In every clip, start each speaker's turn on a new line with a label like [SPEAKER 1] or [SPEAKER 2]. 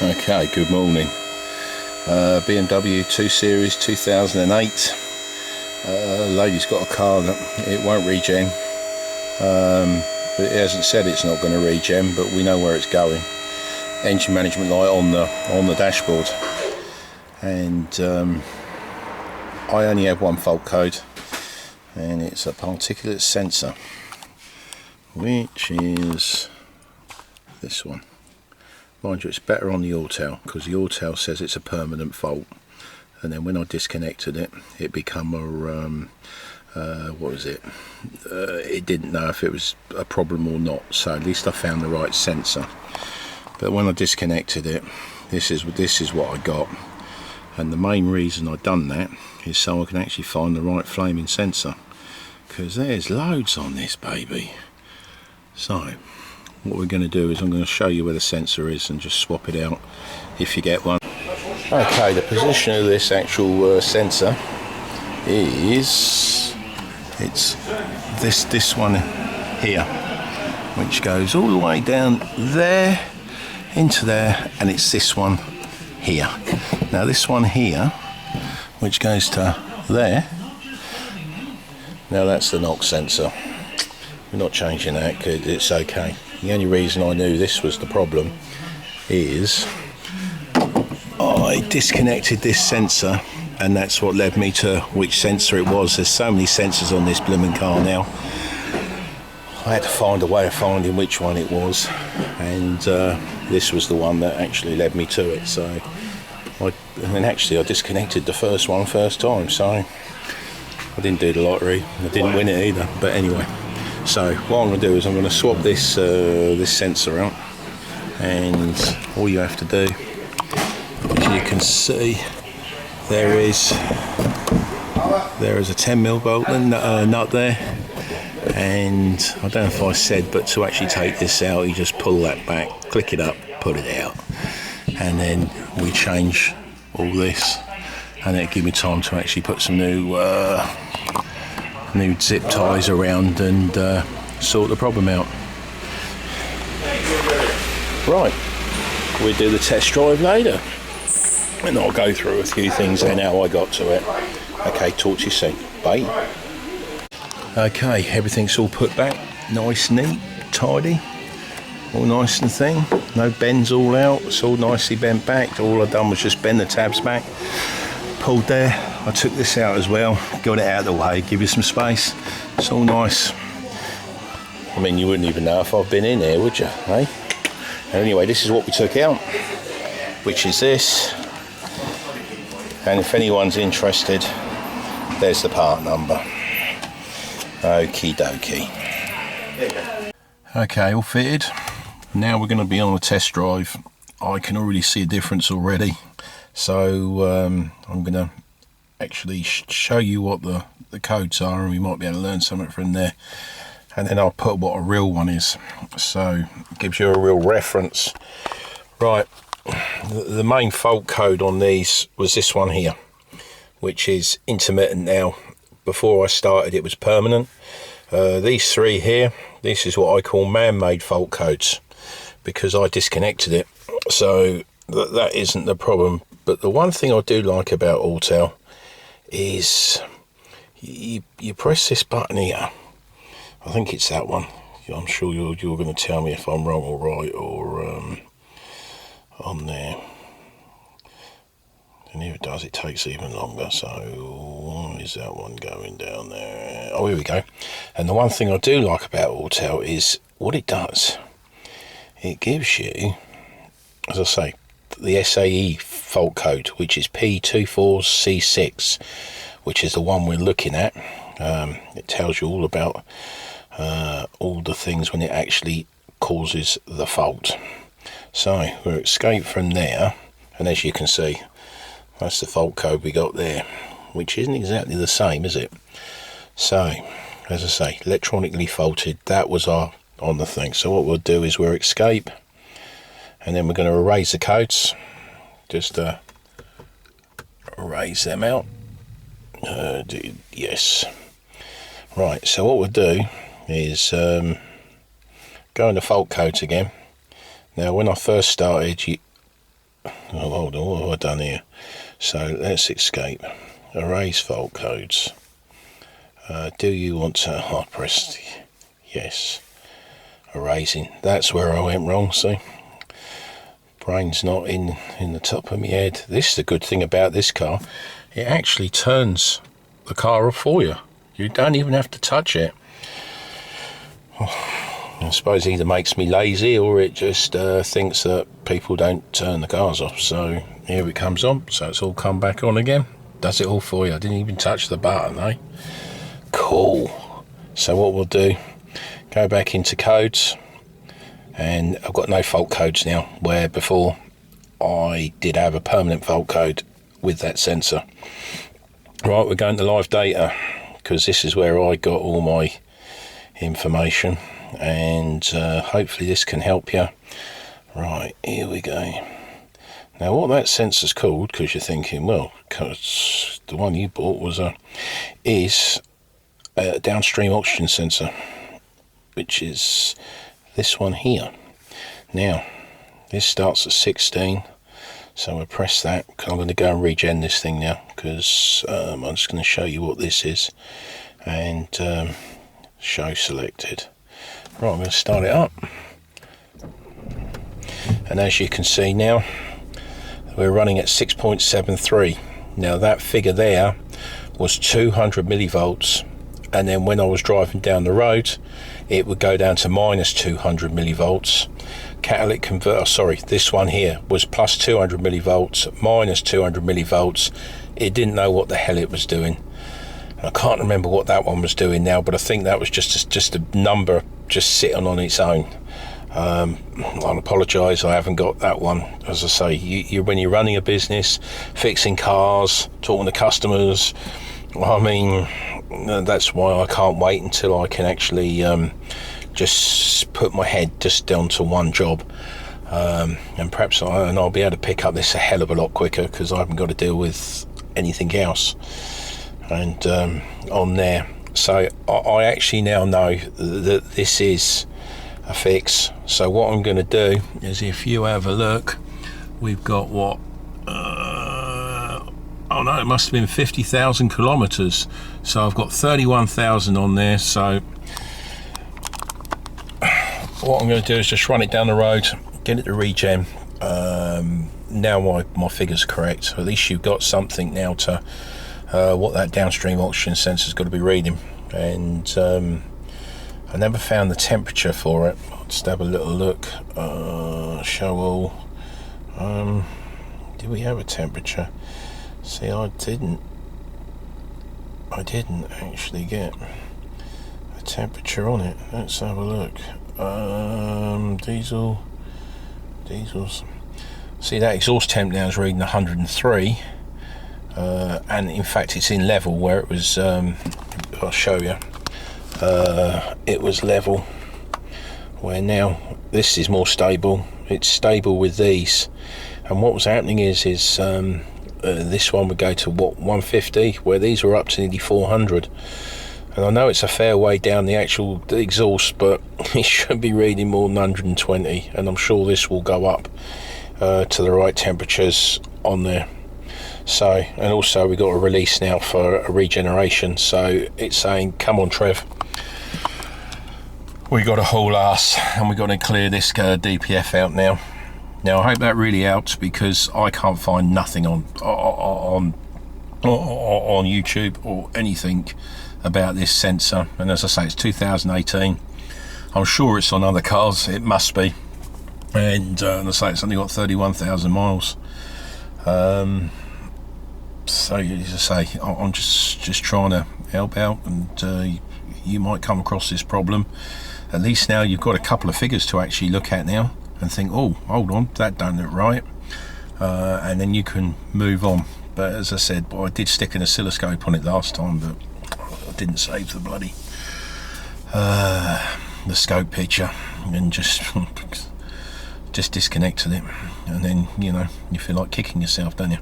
[SPEAKER 1] Okay, good morning. BMW 2 Series 2008. Lady's got a car that it won't regen. But it hasn't said it's not going to regen, but we know where it's going. Engine management light on the dashboard, and I only have one fault code, and it's a particulate sensor, which is this one. Mind you, it's better on the Autel, because the Autel says it's a permanent fault, and then when I disconnected it, it became a what was it? It didn't know if it was a problem or not. So at least I found the right sensor. But when I disconnected it, this is what I got. And the main reason I've done that is so I can actually find the right flaming sensor, because there's loads on this baby. So what we're going to do is I'm going to show you where the sensor is and just swap it out if you get one. Okay, the position of this actual sensor is this one here, which goes all the way down there into there, and it's this one here. Now this one here, which goes to there, now that's the knock sensor. We're not changing that because it's okay. The only reason I knew this was the problem is I disconnected this sensor, and that's what led me to which sensor it was. There's so many sensors on this blooming car now. I had to find a way of finding which one it was, and this was the one that actually led me to it. So I disconnected the first time, so I didn't do the lottery. I didn't win it either, but anyway. So what I'm going to do is I'm going to swap this sensor out, and all you have to do, as you can see, there is a 10mm bolt nut there, and I don't know if I said, but to actually take this out, you just pull that back, click it up, put it out, and then we change all this, and it gives me time to actually put some new zip ties around and sort the problem out. Right, we'll do the test drive later, and I'll go through a few things and how I got to it. Okay, talk to you soon. Bye. Okay, everything's all put back, nice, neat, tidy, all nice and thing. No bends all out, it's all nicely bent back. All I've done was just bend the tabs back, pulled there. I took this out as well, got it out of the way, give you some space. It's all nice. I mean, you wouldn't even know if I've been in here, would you, eh? Anyway, this is what we took out, which is this. And if anyone's interested, there's the part number. Okie dokie. Okay, all fitted. Now we're going to be on a test drive. I can already see a difference already. So I'm going to actually show you what the codes are, and we might be able to learn something from there. And then I'll put what a real one is. So it gives you a real reference. Right, the main fault code on these was this one here, which is intermittent now. Before I started it was permanent. These three here, this is what I call man-made fault codes, because I disconnected it, so that isn't the problem. But the one thing I do like about Autel is you press this button here. I think it's that one. I'm sure you're going to tell me if I'm wrong or right, or on there. And if it does, it takes even longer. So is that one going down there? Oh, here we go. And the one thing I do like about Autel is what it does. It gives you, as I say, the SAE fault code, which is p24c6, which is the one we're looking at. It tells you all about all the things when it actually causes the fault. So we're escaped from there, and as you can see, that's the fault code we got there, which isn't exactly the same, is it? So, as I say, electronically faulted, that was on the thing. So what we'll do is we'll escape, and then we're going to erase the codes. Just erase them out. Yes. Right, so what we'll do is go into fault codes again. Now when I first started, Oh, hold on, what have I done here? So let's escape. Erase fault codes. Do you want to... I pressed yes. Erasing. That's where I went wrong, see? Brain's not in the top of my head. This is the good thing about this car. It actually turns the car off for you. You don't even have to touch it. I suppose it either makes me lazy or it just thinks that people don't turn the cars off. So here it comes on. So it's all come back on again. Does it all for you. I didn't even touch the button, eh? Cool. So what we'll do, go back into codes. And I've got no fault codes now, where before I did have a permanent fault code with that sensor. Right, we're going to live data, because this is where I got all my information, and hopefully this can help you. Right, here we go. Now what that sensor's called, because you're thinking, well, because the one you bought was is a downstream oxygen sensor, which is this one here. Now this starts at 16, so we'll press that. I'm going to go and regen this thing now, because I'm just going to show you what this is, and show selected. Right, I'm going to start it up, and as you can see now we're running at 6.73. now that figure there was 200 millivolts, and then when I was driving down the road it would go down to minus 200 millivolts. Catalytic converter, sorry, this one here was plus 200 millivolts, minus 200 millivolts. It didn't know what the hell it was doing. I can't remember what that one was doing now, but I think that was just a number just sitting on its own. I'll apologise, I haven't got that one. As I say, you when you're running a business, fixing cars, talking to customers, I mean, that's why I can't wait until I can actually just put my head just down to one job, and perhaps I'll be able to pick up this a hell of a lot quicker, because I haven't got to deal with anything else and on there. So I actually now know that this is a fix. So what I'm going to do is, if you have a look, we've got what oh no, it must have been 50,000 kilometers, so I've got 31,000 on there. So what I'm going to do is just run it down the road, get it to regen. Now my figure's correct, so at least you've got something now to what that downstream oxygen sensor's got to be reading. And I never found the temperature for it. I'll just have a little look. Show all. Did we have a temperature? See, I didn't actually get a temperature on it. Let's have a look. Diesels. See, that exhaust temp now is reading 103, and in fact it's in level where it was. I'll show you. It was level, where now this is more stable. It's stable with these, and what was happening is this one would go to what, 150, where these were up to nearly 400. And I know it's a fair way down the actual exhaust, but it should be reading more than 120, and I'm sure this will go up to the right temperatures on there. So, and also we've got a release now for a regeneration, so it's saying, come on Trev, we got to haul ass and we got to clear this DPF out now. Now I hope that really helped, because I can't find nothing on YouTube or anything about this sensor, and as I say, it's 2018. I'm sure it's on other cars, it must be, and as I say, it's only got 31,000 miles. So as I say, I'm just trying to help out, and you might come across this problem. At least now you've got a couple of figures to actually look at now and think, oh, hold on, that don't look right, and then you can move on. But as I said, I did stick an oscilloscope on it last time, but I didn't save the bloody the scope picture, and just disconnected it, and then you feel like kicking yourself, don't you?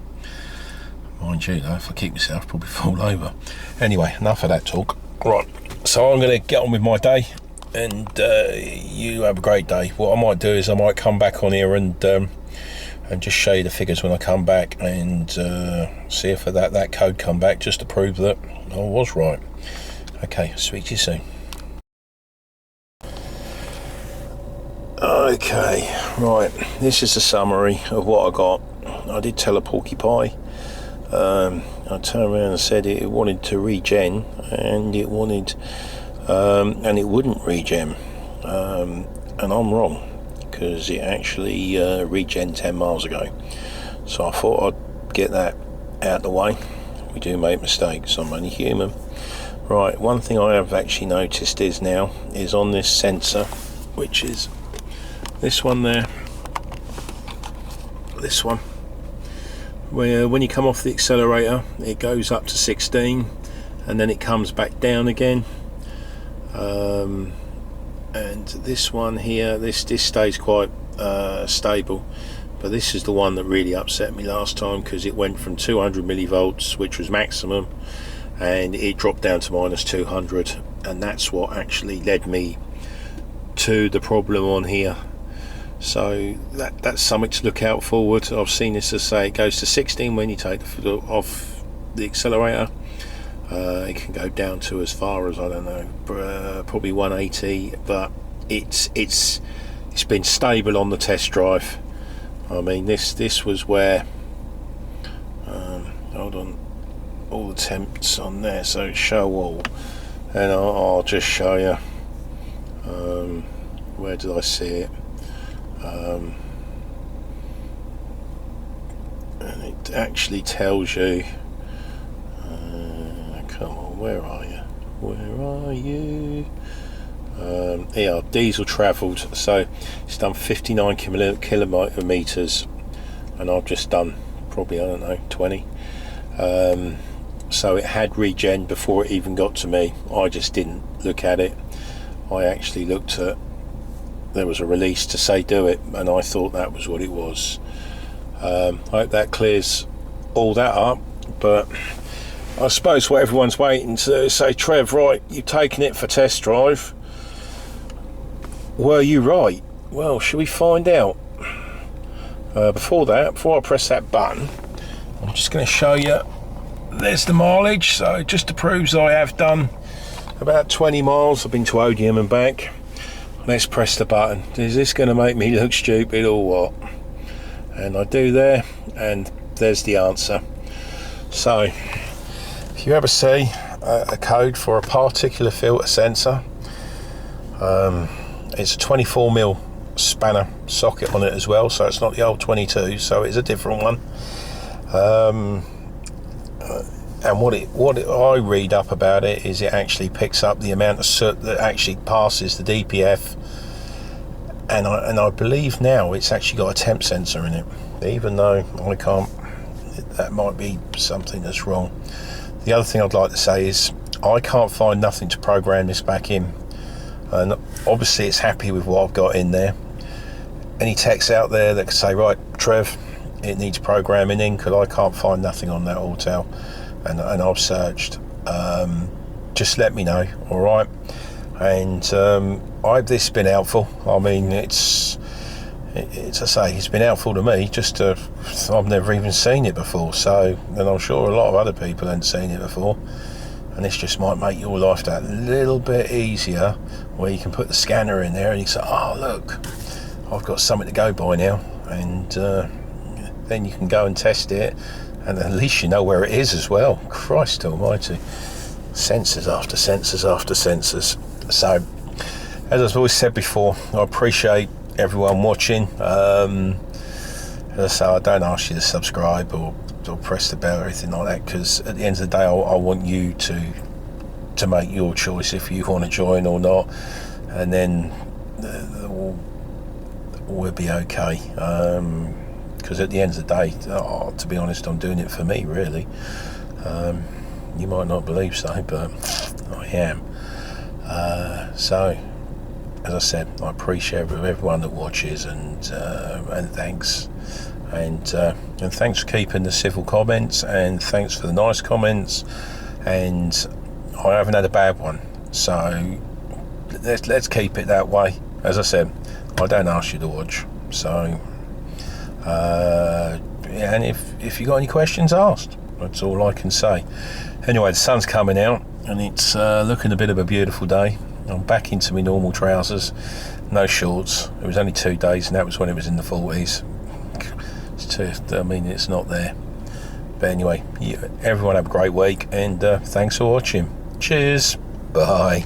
[SPEAKER 1] Mind you though, if I kick myself, I'll probably fall over. Anyway, enough of that talk. Right, so I'm going to get on with my day, and you have a great day. What I might do is I might come back on here and and just show you the figures when I come back, and see if that code come back, just to prove that I was right. Okay, speak to you soon. Okay, right, this is a summary of what I got. I did tell a porcupine. I turned around and said it wanted to regen, and it wanted, and it wouldn't regen, and I'm wrong, because it actually regen 10 miles ago. So I thought I'd get that out the way. We do make mistakes, I'm only human. Right, one thing I have actually noticed is on this sensor, which is this one there, this one, where when you come off the accelerator it goes up to 16 and then it comes back down again, and this one here, this stays quite stable, but this is the one that really upset me last time, because it went from 200 millivolts, which was maximum, and it dropped down to minus 200, and that's what actually led me to the problem on here. So that's something to look out forward. I've seen this, as say, it goes to 16 when you take the foot off the accelerator. It can go down to as far as, I don't know, probably 180, but it's been stable on the test drive. I mean, this was where hold on, all the temps on there, so show all, and I'll just show you. Where did I see it? And it actually tells you, come on, where are you? Yeah, diesel travelled, so it's done 59 kilometers, and I've just done probably, I don't know, 20. So it had regen before it even got to me. I just didn't look at it. I actually looked at, there was a release to say do it, and I thought that was what it was. I hope that clears all that up, but I suppose what everyone's waiting to say, Trev, right, you've taken it for test drive, were you right? Well, should we find out? Before I press that button, I'm just going to show you, there's the mileage. So just to prove I have done about 20 miles, I've been to Odium and back. Let's press the button. Is this going to make me look stupid or what? And I do there, and there's the answer. So if you ever see a code for a particular filter sensor, it's a 24mm spanner socket on it as well, so it's not the old 22, so it's a different one. And what I read up about it is it actually picks up the amount of soot that actually passes the DPF, and I believe now it's actually got a temp sensor in it, even though I can't, that might be something that's wrong. The other thing I'd like to say is I can't find nothing to program this back in, and obviously it's happy with what I've got in there. Any techs out there that can say, right, Trev, it needs programming in, because I can't find nothing on that Autel, and I've searched. Just let me know, all right? And I hope this has been helpful. I mean, it's I say, it's been helpful to me. I've never even seen it before, so, and I'm sure a lot of other people haven't seen it before, and this just might make your life that little bit easier, where you can put the scanner in there and you say, oh look, I've got something to go by now, and then you can go and test it, and at least you know where it is as well. Christ almighty, sensors after sensors after sensors. So as I've always said before, I appreciate everyone watching. As I say, I don't ask you to subscribe or press the bell or anything like that, because at the end of the day I want you to make your choice if you want to join or not, and then we'll be okay. Because at the end of the day, to be honest, I'm doing it for me, really. You might not believe so, but I am. So, as I said, I appreciate everyone that watches, and thanks, and thanks for keeping the civil comments, and thanks for the nice comments, and I haven't had a bad one. So let's keep it that way. As I said, I don't ask you to watch, so and if you got any questions, ask. That's all I can say. Anyway, the sun's coming out and it's looking a bit of a beautiful day. I'm back into my normal trousers, no shorts. It was only 2 days and that was when it was in the 40s. I mean, it's not there. But anyway, everyone have a great week, and thanks for watching. Cheers. Bye.